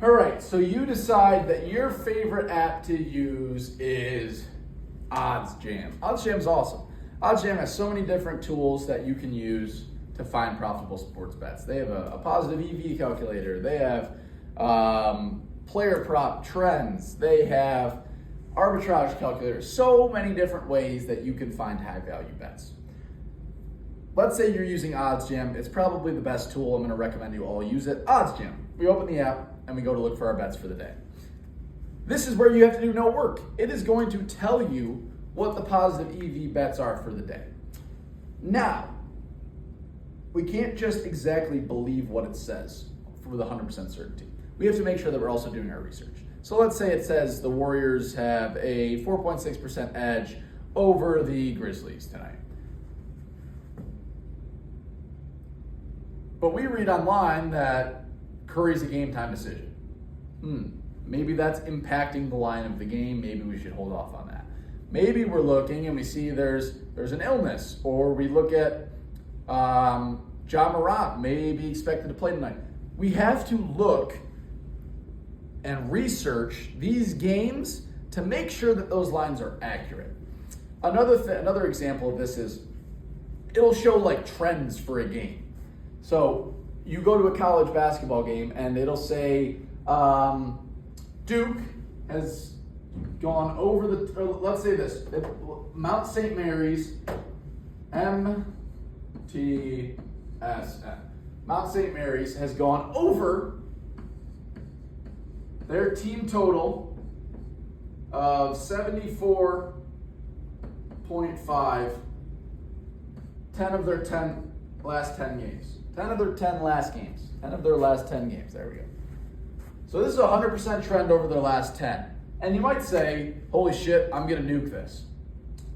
All right, so you decide that your favorite app to use is OddsJam. OddsJam is awesome. OddsJam has so many different tools that you can use to find profitable sports bets. They have a positive EV calculator. They have player prop trends. They have arbitrage calculators. So many different ways that you can find high value bets. Let's say you're using OddsJam. It's probably the best tool. I'm going to recommend you all use it. OddsJam. We open the app and we go to look for our bets for the day. This is where you have to do no work. It is going to tell you what the positive EV bets are for the day. Now, we can't just exactly believe what it says with 100% certainty. We have to make sure that we're also doing our research. So let's say it says the Warriors have a 4.6% edge over the Grizzlies tonight. But we read online that Curry's a game time decision. Maybe that's impacting the line of the game. Maybe we should hold off on that. Maybe we're looking and we see there's an illness, or we look at Ja Morant may be expected to play tonight. We have to look and research these games to make sure that those lines are accurate. Another example of this is it'll show like trends for a game. So you go to a college basketball game and it'll say Duke has gone over let's say this, Mount St. Mary's, MTSN. Mount St. Mary's has gone over their team total of 74.5, 10 of their last 10 games. 10 of their 10 last games. 10 of their last 10 games. There we go. So this is a 100% trend over their last 10. And you might say, holy shit, I'm going to nuke this.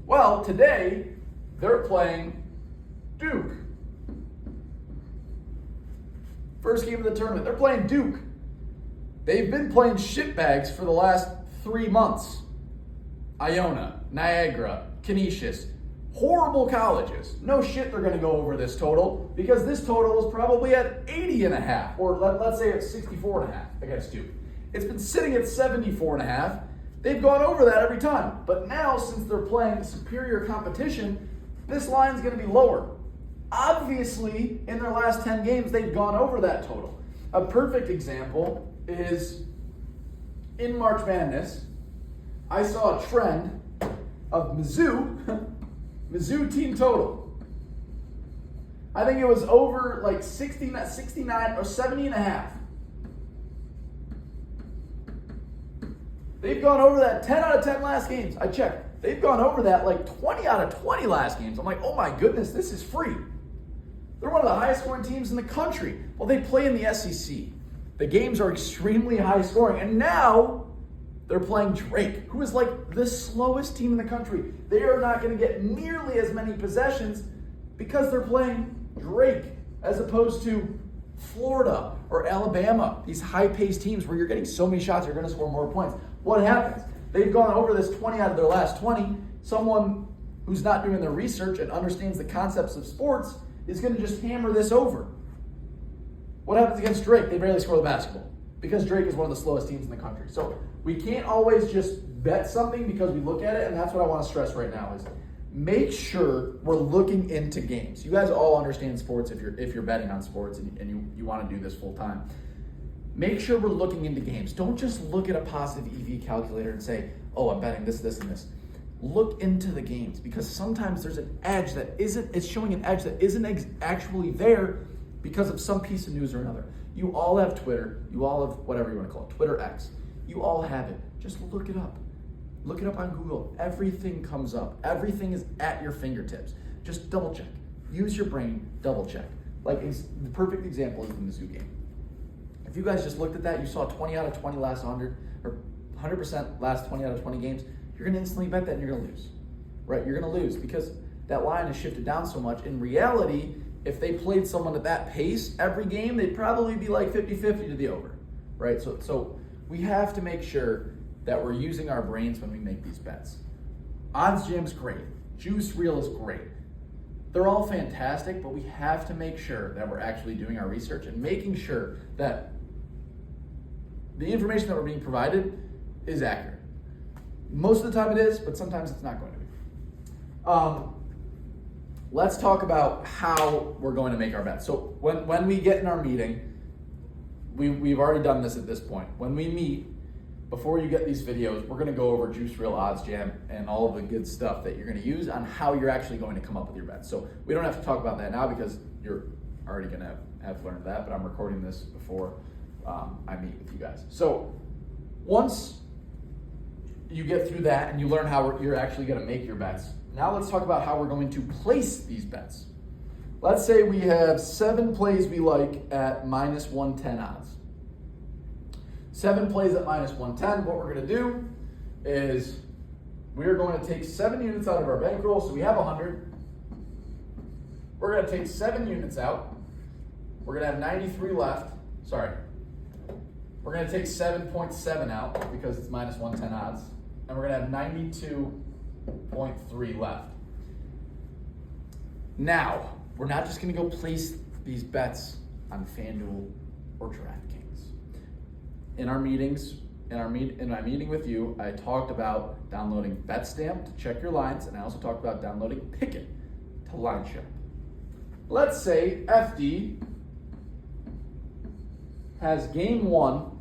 Well, today, they're playing Duke. First game of the tournament. They're playing Duke. They've been playing shitbags for the last 3 months. Iona, Niagara, Canisius. Horrible colleges. No shit they're going to go over this total, because this total is probably at 80.5, or let's say it's 64.5 against Duke. It's been sitting at 74.5. They've gone over that every time. But now, since they're playing superior competition, this line's going to be lower. Obviously, in their last 10 games, they've gone over that total. A perfect example is in March Madness, I saw a trend of Mizzou team total. I think it was over like 69 or 70.5. They've gone over that 10 out of 10 last games. I checked. They've gone over that like 20 out of 20 last games. I'm like, oh my goodness, this is free. They're one of the highest scoring teams in the country. Well, they play in the SEC. The games are extremely high scoring. And now they're playing Drake, who is like the slowest team in the country. They are not going to get nearly as many possessions because they're playing Drake as opposed to Florida or Alabama, these high-paced teams where you're getting so many shots, you're going to score more points. What happens? They've gone over this 20 out of their last 20. Someone who's not doing their research and understands the concepts of sports is going to just hammer this over. What happens against Drake? They barely score the basketball because Drake is one of the slowest teams in the country. So we can't always just bet something because we look at it, and that's what I want to stress right now is make sure we're looking into games. You guys all understand sports if you're betting on sports and you want to do this full time. Make sure we're looking into games. Don't just look at a positive EV calculator and say, oh, I'm betting this, this, and this. Look into the games, because sometimes there's an edge it's showing an edge that isn't actually there because of some piece of news or another. You all have Twitter. You all have whatever you want to call it, Twitter X. You all have it. Just look it up. Look it up on Google. Everything comes up. Everything is at your fingertips. Just double check. Use your brain, double check. Like the perfect example is the Mizzou game. If you guys just looked at that, you saw 20 out of 20 last 100, or 100% last 20 out of 20 games, you're going to instantly bet that and you're going to lose. Right? You're going to lose because that line has shifted down so much. In reality, if they played someone at that pace every game, they'd probably be like 50-50 to the over. Right? So we have to make sure that we're using our brains when we make these bets. OddsJam's great. Juice Reel is great. They're all fantastic, but we have to make sure that we're actually doing our research and making sure that the information that we're being provided is accurate. Most of the time it is, but sometimes it's not going to be. Let's talk about how we're going to make our bets. So when we get in our meeting, we've already done this at this point. When we meet, before you get these videos, we're going to go over Juice Reel, Odds Jam, and all of the good stuff that you're going to use on how you're actually going to come up with your bets. So we don't have to talk about that now because you're already going to have learned that, but I'm recording this before I meet with you guys. So once you get through that and you learn how you're actually going to make your bets, now let's talk about how we're going to place these bets. Let's say we have 7 plays we like at minus 110 odds. 7 plays at minus 110. What we're going to do is we're going to take 7 units out of our bankroll. So we have 100. We're going to take 7 units out. We're going to have 93 left. Sorry. We're going to take 7.7 out because it's minus 110 odds. And we're going to have 92.3 left. Now, we're not just going to go place these bets on FanDuel or DraftKings. In our meetings, in my meeting with you, I talked about downloading BetStamp to check your lines, and I also talked about downloading Pikkit to line check. Let's say FD has game 1.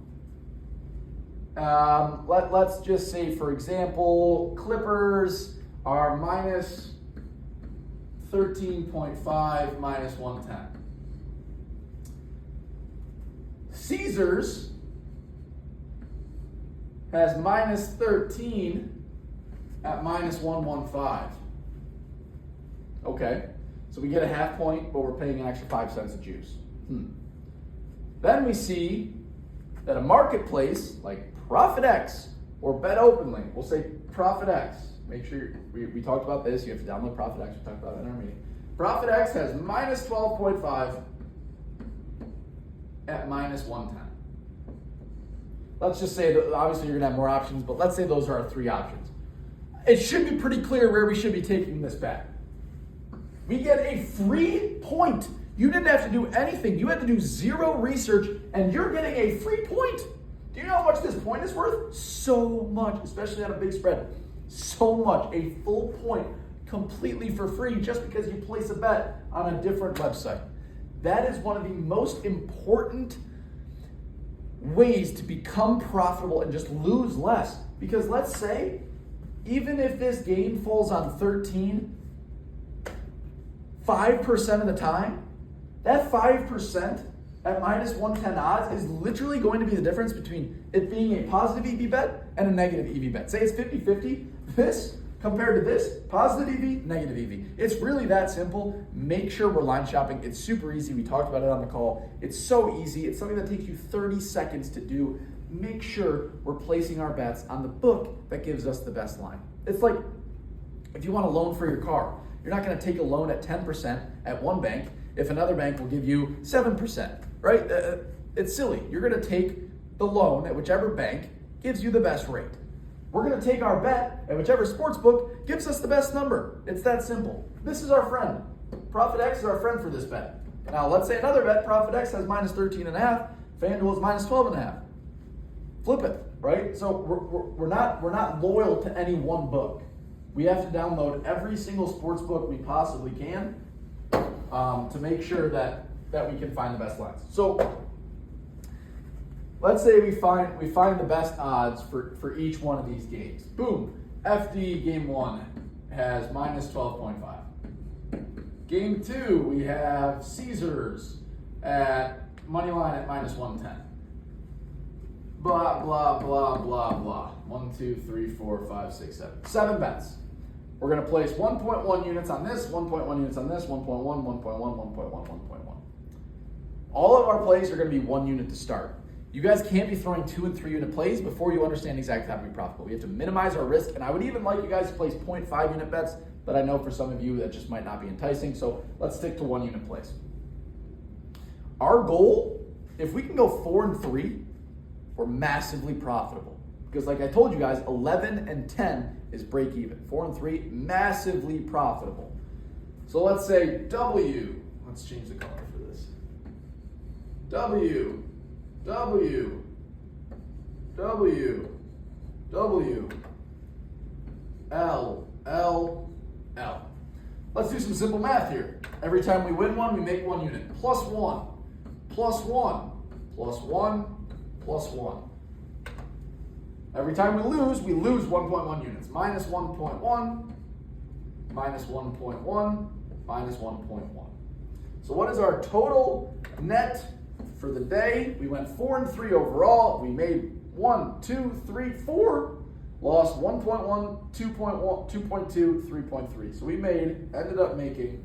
Let's just say, for example, Clippers are minus 13.5 minus 110. Caesars has minus 13 at minus 115. Okay, so we get a half point, but we're paying an extra 5 cents a juice. Then we see that a marketplace like ProfitX or Bet Openly, we'll say ProfitX. Make sure we talked about this. You have to download ProfitX. We talked about it in our meeting. ProfitX has minus 12.5 at minus 110. Let's just say that obviously you're going to have more options, but let's say those are our 3 options. It should be pretty clear where we should be taking this bet. We get a free point. You didn't have to do anything. You had to do 0 research, and you're getting a free point. Do you know how much this point is worth? So much, especially on a big spread. So much. A full point completely for free just because you place a bet on a different website. That is one of the most important ways to become profitable and just lose less. Because let's say, even if this game falls on 13, 5% of the time, that 5% at minus 110 odds is literally going to be the difference between it being a positive EV bet and a negative EV bet. Say it's 50-50, this compared to this, positive EV, negative EV. It's really that simple. Make sure we're line shopping. It's super easy. We talked about it on the call. It's so easy. It's something that takes you 30 seconds to do. Make sure we're placing our bets on the book that gives us the best line. It's like if you want a loan for your car, you're not going to take a loan at 10% at one bank if another bank will give you 7%, right? It's silly. You're going to take the loan at whichever bank gives you the best rate. We're going to take our bet at whichever sports book gives us the best number. It's that simple. This is our friend. ProfitX is our friend for this bet. Now, let's say another bet, ProfitX has minus 13.5, FanDuel is minus 12.5. Flip it, right? So we're not loyal to any one book. We have to download every single sports book we possibly can to make sure that we can find the best lines. So let's say we find the best odds for each one of these games. Boom. FD game 1 has minus 12.5. Game 2, we have Caesars at money line at minus 110. Blah, blah, blah, blah, blah. 1, 2, 3, 4, 5, 6, 7. 7 bets. We're going to place 1.1 units on this, 1.1 units on this, 1.1, 1.1, 1.1, 1.1. All of our plays are going to be 1 unit to start. You guys can't be throwing 2 and 3 unit plays before you understand exactly how to be profitable. We have to minimize our risk, and I would even like you guys to place 0.5 unit bets, but I know for some of you that just might not be enticing, so let's stick to 1 unit plays. Our goal, if we can go 4 and 3, we're massively profitable. Because like I told you guys, 11 and 10 is break even. 4 and 3, massively profitable. So let's say W. Let's change the color for this. W, W, W, L, L, L. Let's do some simple math here. Every time we win one, we make 1 unit. Plus 1, plus 1, plus 1, plus 1. Every time we lose 1.1 units. Minus 1.1, minus 1.1, minus 1.1. So what is our total net for the day? We went 4 and 3 overall. We made 1, 2, 3, 4. Lost 1.1, 2.1, 2.2, 3.3. So we ended up making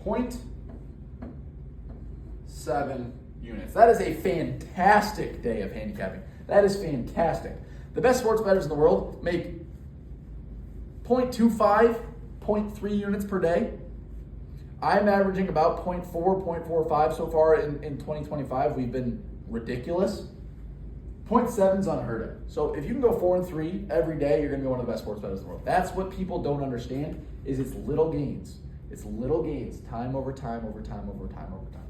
0.7 units. That is a fantastic day of handicapping. That is fantastic. The best sports bettors in the world make 0.25, 0.3 units per day. I'm averaging about 0.4, 0.45 so far in 2025. We've been ridiculous. 0.7 is unheard of. So if you can go 4 and 3 every day, you're going to be one of the best sports bettors in the world. That's what people don't understand is it's little gains. It's little gains, time over time, over time, over time, over time.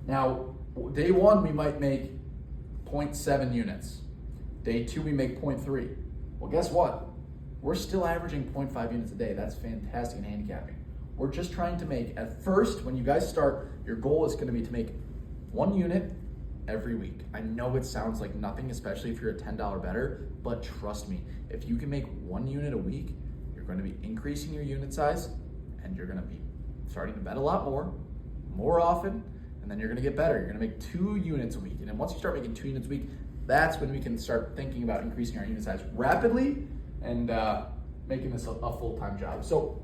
Now, day 1, we might make 0.7 units. Day 2, we make 0.3. Well, guess what? We're still averaging 0.5 units a day. That's fantastic in handicapping. We're just trying to make, at first, when you guys start, your goal is going to be to make 1 unit every week. I know it sounds like nothing, especially if you're a $10 bettor, but trust me, if you can make 1 unit a week, you're going to be increasing your unit size, and you're going to be starting to bet a lot more often, and then you're going to get better. You're going to make 2 units a week. And then once you start making 2 units a week, that's when we can start thinking about increasing our unit size rapidly and making this a full-time job. So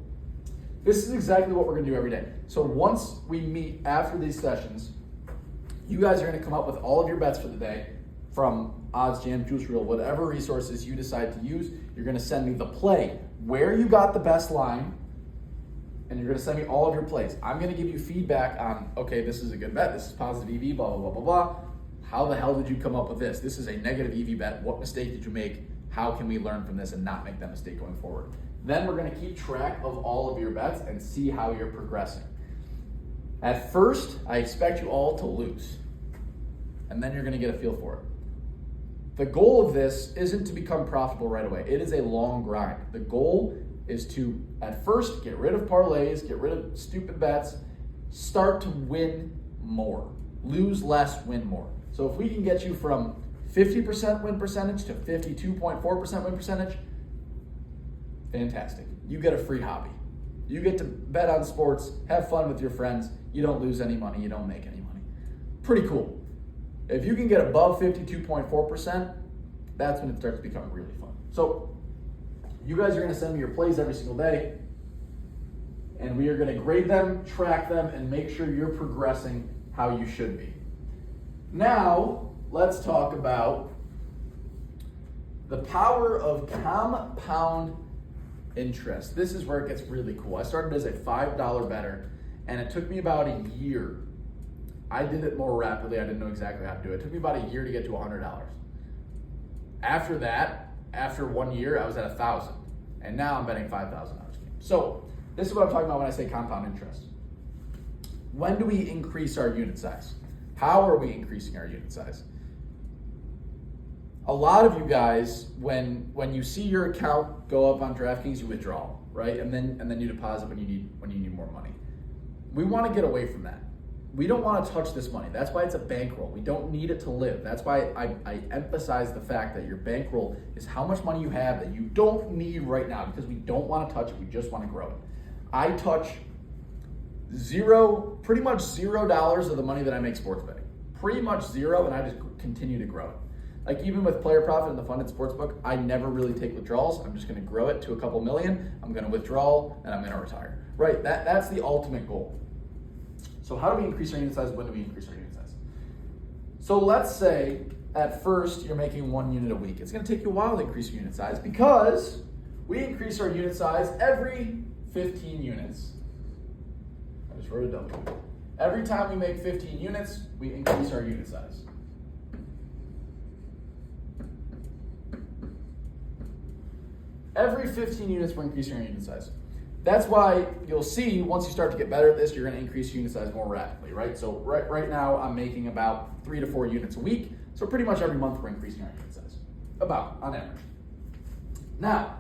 this is exactly what we're going to do every day. So once we meet after these sessions, you guys are going to come up with all of your bets for the day from OddsJam, Juice Reel, whatever resources you decide to use. You're going to send me the play, where you got the best line, and you're going to send me all of your plays. I'm going to give you feedback on, okay, this is a good bet, this is positive EV, blah, blah, blah, blah, blah. How the hell did you come up with this? This is a negative EV bet. What mistake did you make? How can we learn from this and not make that mistake going forward? Then we're going to keep track of all of your bets and see how you're progressing. At first, I expect you all to lose, and then you're going to get a feel for it. The goal of this isn't to become profitable right away. It is a long grind. The goal is to, at first, get rid of parlays, get rid of stupid bets, start to win more. Lose less, win more. So if we can get you from 50% win percentage to 52.4% win percentage, fantastic. You get a free hobby. You get to bet on sports, have fun with your friends. You don't lose any money, you don't make any money. Pretty cool. If you can get above 52.4%, that's when it starts to become really fun. So you guys are going to send me your plays every single day, and we are going to grade them, track them, and make sure you're progressing how you should be. Now, let's talk about the power of compound interest. This is where it gets really cool. I started as a $5 bettor, and it took me about a year. I did it more rapidly. I didn't know exactly how to do it. It took me about a year to get to $100. After that, after 1 year, I was at 1,000, and now I'm betting $5,000 games. So this is what I'm talking about when I say compound interest. When do we increase our unit size? How are we increasing our unit size? A lot of you guys, when you see your account go up on DraftKings, you withdraw, right? And then you deposit when you need more money. We want to get away from that. We don't want to touch this money. That's why it's a bankroll. We don't need it to live. That's why I emphasize the fact that your bankroll is how much money you have that you don't need right now, because we don't want to touch it. We just want to grow it. I touch pretty much $0 of the money that I make sports betting. Pretty much zero, and I just continue to grow it. Like even with Player Profit and the Funded Sportsbook, I never really take withdrawals. I'm just going to grow it to a couple million. I'm going to withdraw, and I'm going to retire. Right, that's the ultimate goal. So how do we increase our unit size? When do we increase our unit size? So let's say at first you're making 1 unit a week. It's going to take you a while to increase your unit size because we increase our unit size every 15 units. I just wrote a W. Every time we make 15 units, we increase our unit size. Every 15 units, we're increasing our unit size. That's why you'll see once you start to get better at this, you're going to increase unit size more rapidly, right? So right now, I'm making about 3 to 4 units a week. So pretty much every month we're increasing our unit size, about on average. Now,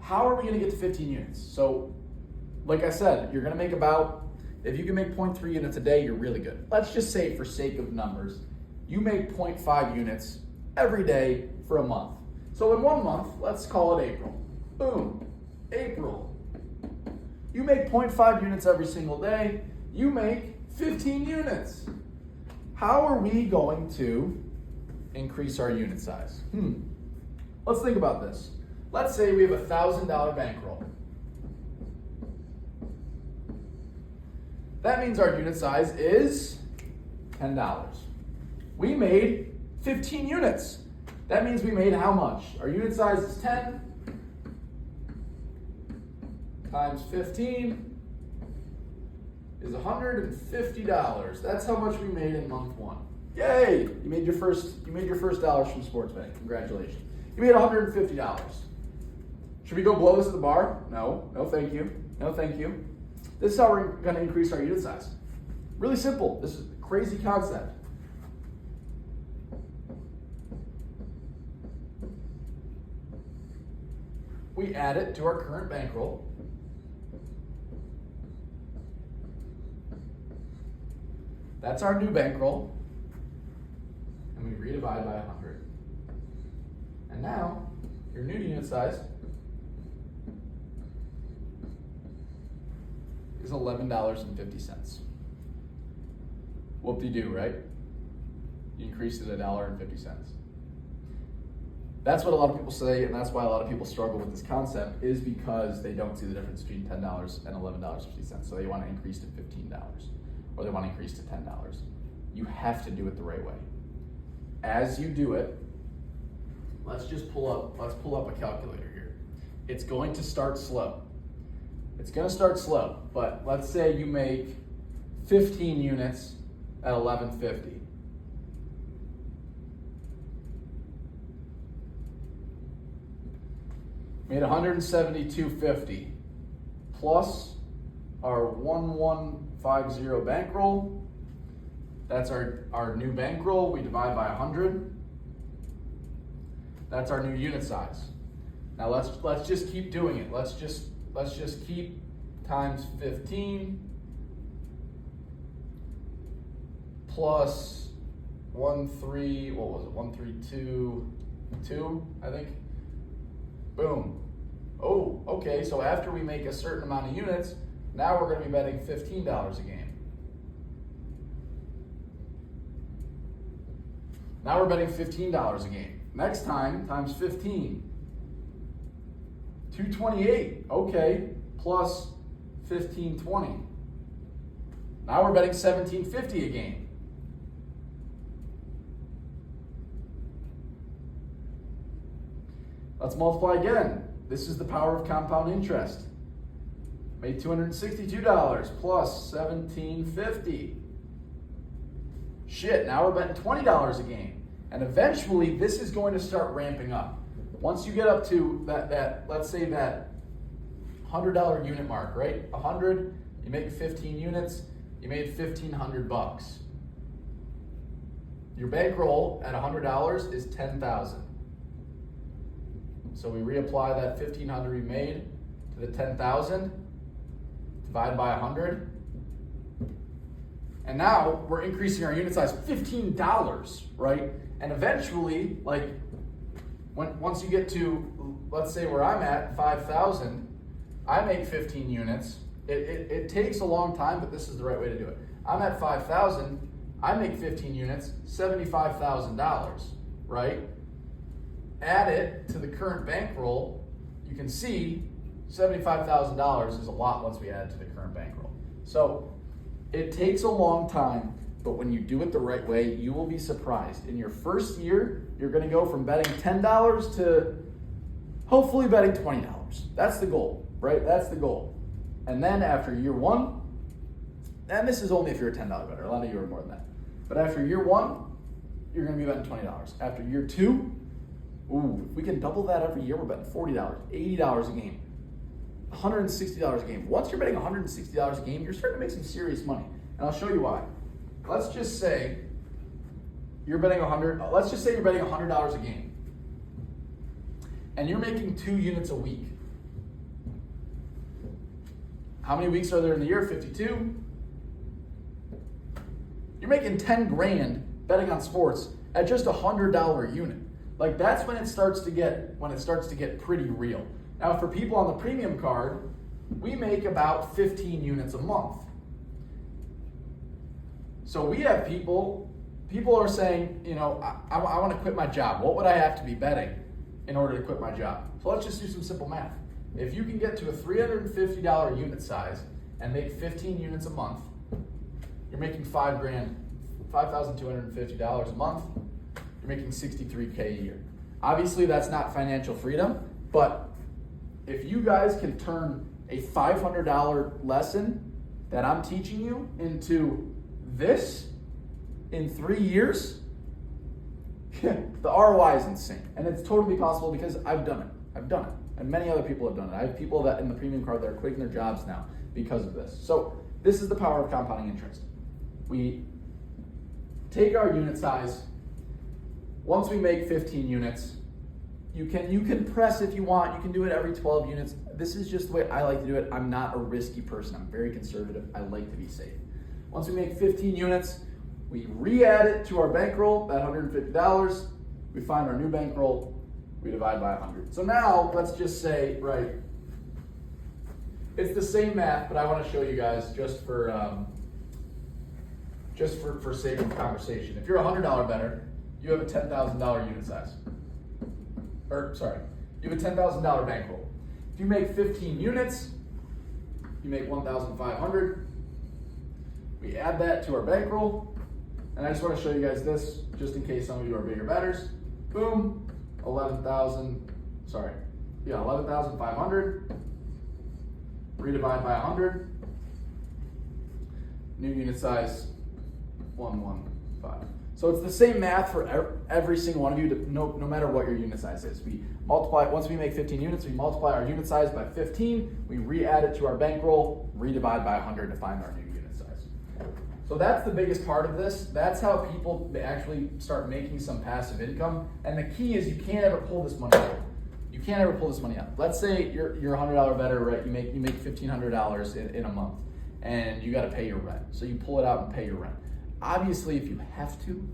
how are we going to get to 15 units? So, like I said, you're going to make about, if you can make 0.3 units a day, you're really good. Let's just say, for sake of numbers, you make 0.5 units every day for a month. So in 1 month, let's call it April. Boom, April. You make 0.5 units every single day. You make 15 units. How are we going to increase our unit size? Let's think about this. Let's say we have a $1,000 bankroll. That means our unit size is $10. We made 15 units. That means we made how much? Our unit size is 10 times 15 is $150. That's how much we made in month 1. Yay! You made your first dollars from sports betting. Congratulations. You made $150. Should we go blow this at the bar? No. No, thank you. No, thank you. This is how we're going to increase our unit size. Really simple. This is a crazy concept. We add it to our current bankroll. That's our new bankroll. And we redivide by 100. And now, your new unit size is $11.50. Whoop-de-doo, right? You increased it $1.50. That's what a lot of people say, and that's why a lot of people struggle with this concept, is because they don't see the difference between $10 and $11.50. So they want to increase to $15, or they want to increase to $10. You have to do it the right way. As you do it, let's pull up a calculator here. It's going to start slow. It's going to start slow, but let's say you make 15 units at $11.50. Made $172.50 plus our 1150 bankroll. That's our new bankroll. We divide by 100. That's our new unit size. Now let's just keep doing it. Let's just keep times 15 plus 1322, I think. Boom. Oh, okay, so after we make a certain amount of units, now we're going to be betting $15 a game. Now we're betting $15 a game. Next time, times 15. 228, okay, plus 1520. Now we're betting $17.50 a game. Let's multiply again. This is the power of compound interest. Made $262 plus $17.50. Shit, now we're betting $20 a game. And eventually this is going to start ramping up. Once you get up to that let's say that $100 unit mark, right? 100, you make 15 units, you made $1,500. Your bankroll at $100 is $10,000. So we reapply that $1,500 we made to the $10,000, divide by 100. And now we're increasing our unit size $15, right? And eventually, like, once you get to, let's say where I'm at, 5,000, I make 15 units. It takes a long time, but this is the right way to do it. I'm at 5,000, I make 15 units, $75,000, right? Add it to the current bankroll, you can see $75,000 is a lot once we add it to the current bankroll. So it takes a long time, but when you do it the right way, you will be surprised. In your first year, you're going to go from betting $10 to hopefully betting $20. That's the goal, right? That's the goal. And then after year 1, and this is only if you're a $10 bettor, a lot of you are more than that. But after year 1, you're going to be betting $20. After year 2, ooh, if we can double that every year, we're betting $40, $80 a game, $160 a game. Once you're betting $160 a game, you're starting to make some serious money. And I'll show you why. Let's just say you're betting 100, let's just say you're betting $100 a game, and you're making 2 units a week. How many weeks are there in the year? 52. You're making 10 grand betting on sports at just $100 unit. Like, that's when it starts to get pretty real. Now, for people on the premium card, we make about 15 units a month. So we have people are saying, you know, I want to quit my job. What would I have to be betting in order to quit my job? So let's just do some simple math. If you can get to a $350 unit size and make 15 units a month, you're making $5,250 a month. You're making $63K a year. Obviously, that's not financial freedom, but if you guys can turn a $500 lesson that I'm teaching you into this in 3 years, the ROI is insane. And it's totally possible because I've done it. And many other people have done it. I have people that in the premium card that are quitting their jobs now because of this. So this is the power of compounding interest. We take our unit size. Once we make 15 units, you can press if you want. You can do it every 12 units. This is just the way I like to do it. I'm not a risky person. I'm very conservative. I like to be safe. Once we make 15 units, we re-add it to our bankroll, that $150. We find our new bankroll. We divide by 100. So now let's just say, right, it's the same math, but I want to show you guys just for sake of conversation. If you're a $100 bettor, you have a $10,000 unit size. You have a $10,000 bankroll. If you make 15 units, you make $1,500. We add that to our bankroll, and I just want to show you guys this, just in case some of you are bigger bettors. Boom, 11,500. Redivide by 100. New unit size, 115. So it's the same math for every single one of you, no matter what your unit size is. We multiply, once we make 15 units, we multiply our unit size by 15, we re-add it to our bankroll, redivide by 100 to find our new unit size. So that's the biggest part of this. That's how people actually start making some passive income. And the key is you can't ever pull this money out. You can't ever pull this money out. Let's say you're a $100 bettor, right? You make $1,500 in a month, and you got to pay your rent. So you pull it out and pay your rent. Obviously, if you have to,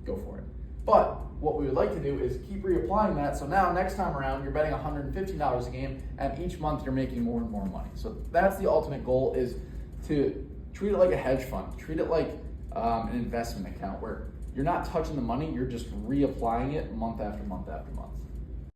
go for it. But what we would like to do is keep reapplying that. So now next time around, you're betting $150 a game, and each month you're making more and more money. So that's the ultimate goal, is to treat it like a hedge fund. Treat it like an investment account where you're not touching the money, you're just reapplying it month after month after month.